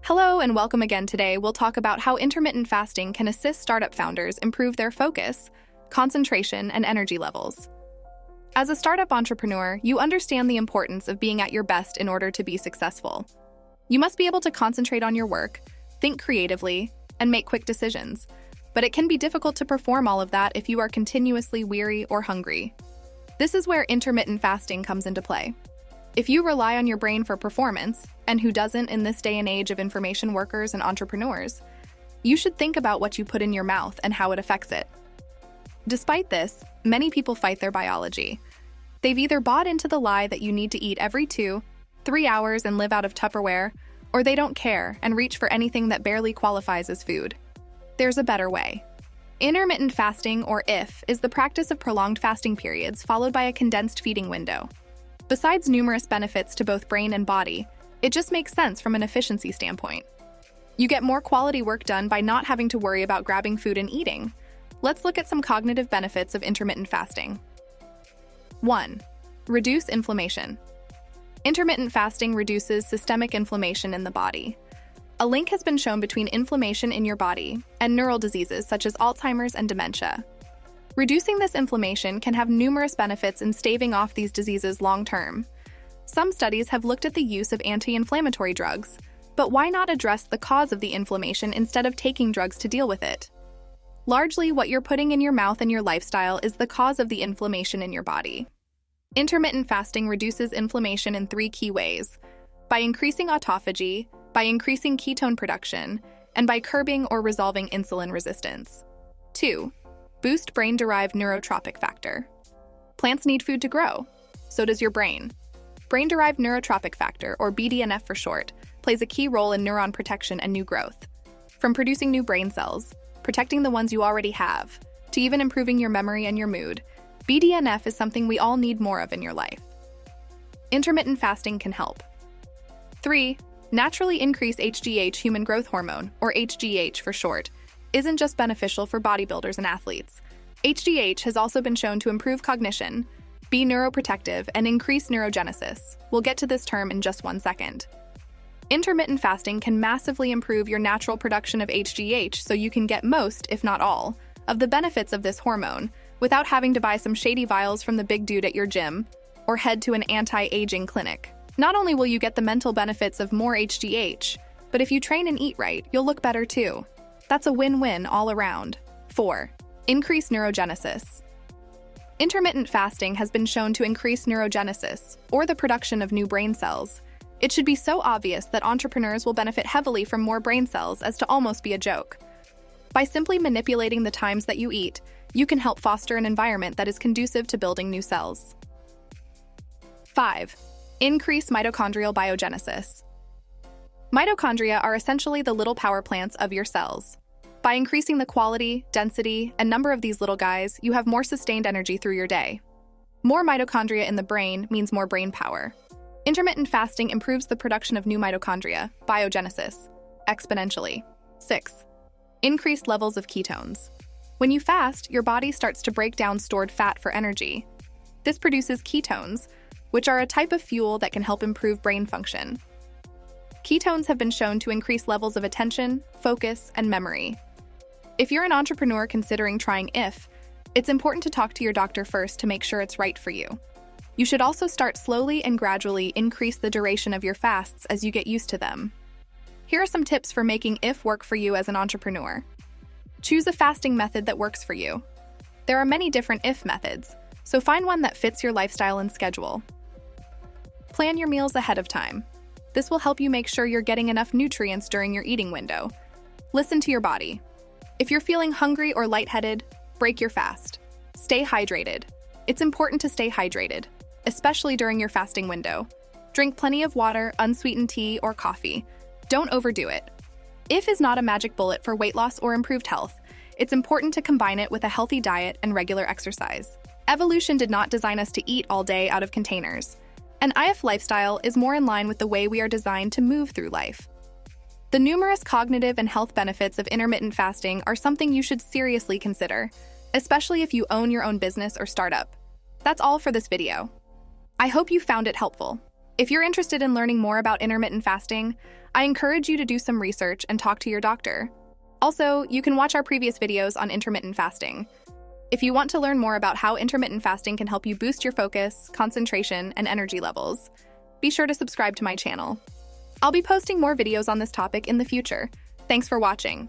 Hello and welcome again. Today, we'll talk about how intermittent fasting can assist startup founders improve their focus, concentration, and energy levels. As a startup entrepreneur, you understand the importance of being at your best in order to be successful. You must be able to concentrate on your work, think creatively, and make quick decisions. But it can be difficult to perform all of that if you are continuously weary or hungry. This is where intermittent fasting comes into play. If you rely on your brain for performance, and who doesn't in this day and age of information workers and entrepreneurs, you should think about what you put in your mouth and how it affects it. Despite this, many people fight their biology. They've either bought into the lie that you need to eat every 2-3 hours and live out of Tupperware, or they don't care and reach for anything that barely qualifies as food. There's a better way. Intermittent fasting, or IF, is the practice of prolonged fasting periods followed by a condensed feeding window. Besides numerous benefits to both brain and body, it just makes sense from an efficiency standpoint. You get more quality work done by not having to worry about grabbing food and eating. Let's look at some cognitive benefits of intermittent fasting. 1. Reduce inflammation. Intermittent fasting reduces systemic inflammation in the body. A link has been shown between inflammation in your body and neural diseases such as Alzheimer's and dementia. Reducing this inflammation can have numerous benefits in staving off these diseases long-term. Some studies have looked at the use of anti-inflammatory drugs, but why not address the cause of the inflammation instead of taking drugs to deal with it? Largely, what you're putting in your mouth and your lifestyle is the cause of the inflammation in your body. Intermittent fasting reduces inflammation in 3 key ways: by increasing autophagy, by increasing ketone production, and by curbing or resolving insulin resistance. 2. Boost brain-derived neurotrophic factor. Plants need food to grow. So does your brain. Brain-derived neurotrophic factor, or BDNF for short, plays a key role in neuron protection and new growth. From producing new brain cells, protecting the ones you already have, to even improving your memory and your mood, BDNF is something we all need more of in your life. Intermittent fasting can help. 3. Naturally increase HGH, human growth hormone, or HGH for short, isn't just beneficial for bodybuilders and athletes. HGH has also been shown to improve cognition, be neuroprotective, and increase neurogenesis. We'll get to this term in just 1 second. Intermittent fasting can massively improve your natural production of HGH so you can get most, if not all, of the benefits of this hormone without having to buy some shady vials from the big dude at your gym or head to an anti-aging clinic. Not only will you get the mental benefits of more HGH, but if you train and eat right, you'll look better too. That's a win-win all around. 4. Increase neurogenesis. Intermittent fasting has been shown to increase neurogenesis, or the production of new brain cells. It should be so obvious that entrepreneurs will benefit heavily from more brain cells as to almost be a joke. By simply manipulating the times that you eat, you can help foster an environment that is conducive to building new cells. 5. Increase mitochondrial biogenesis. Mitochondria are essentially the little power plants of your cells. By increasing the quality, density, and number of these little guys, you have more sustained energy through your day. More mitochondria in the brain means more brain power. Intermittent fasting improves the production of new mitochondria, biogenesis, exponentially. 6. Increased levels of ketones. When you fast, your body starts to break down stored fat for energy. This produces ketones, which are a type of fuel that can help improve brain function. Ketones have been shown to increase levels of attention, focus, and memory. If you're an entrepreneur considering trying IF, it's important to talk to your doctor first to make sure it's right for you. You should also start slowly and gradually increase the duration of your fasts as you get used to them. Here are some tips for making IF work for you as an entrepreneur. Choose a fasting method that works for you. There are many different IF methods, so find one that fits your lifestyle and schedule. Plan your meals ahead of time. This will help you make sure you're getting enough nutrients during your eating window. Listen to your body. If you're feeling hungry or lightheaded, break your fast. Stay hydrated. It's important to stay hydrated, especially during your fasting window. Drink plenty of water, unsweetened tea, or coffee. Don't overdo it. IF is not a magic bullet for weight loss or improved health. It's important to combine it with a healthy diet and regular exercise. Evolution did not design us to eat all day out of containers. An IF lifestyle is more in line with the way we are designed to move through life. The numerous cognitive and health benefits of intermittent fasting are something you should seriously consider, especially if you own your own business or startup. That's all for this video. I hope you found it helpful. If you're interested in learning more about intermittent fasting, I encourage you to do some research and talk to your doctor. Also, you can watch our previous videos on intermittent fasting. If you want to learn more about how intermittent fasting can help you boost your focus, concentration, and energy levels, be sure to subscribe to my channel. I'll be posting more videos on this topic in the future. Thanks for watching.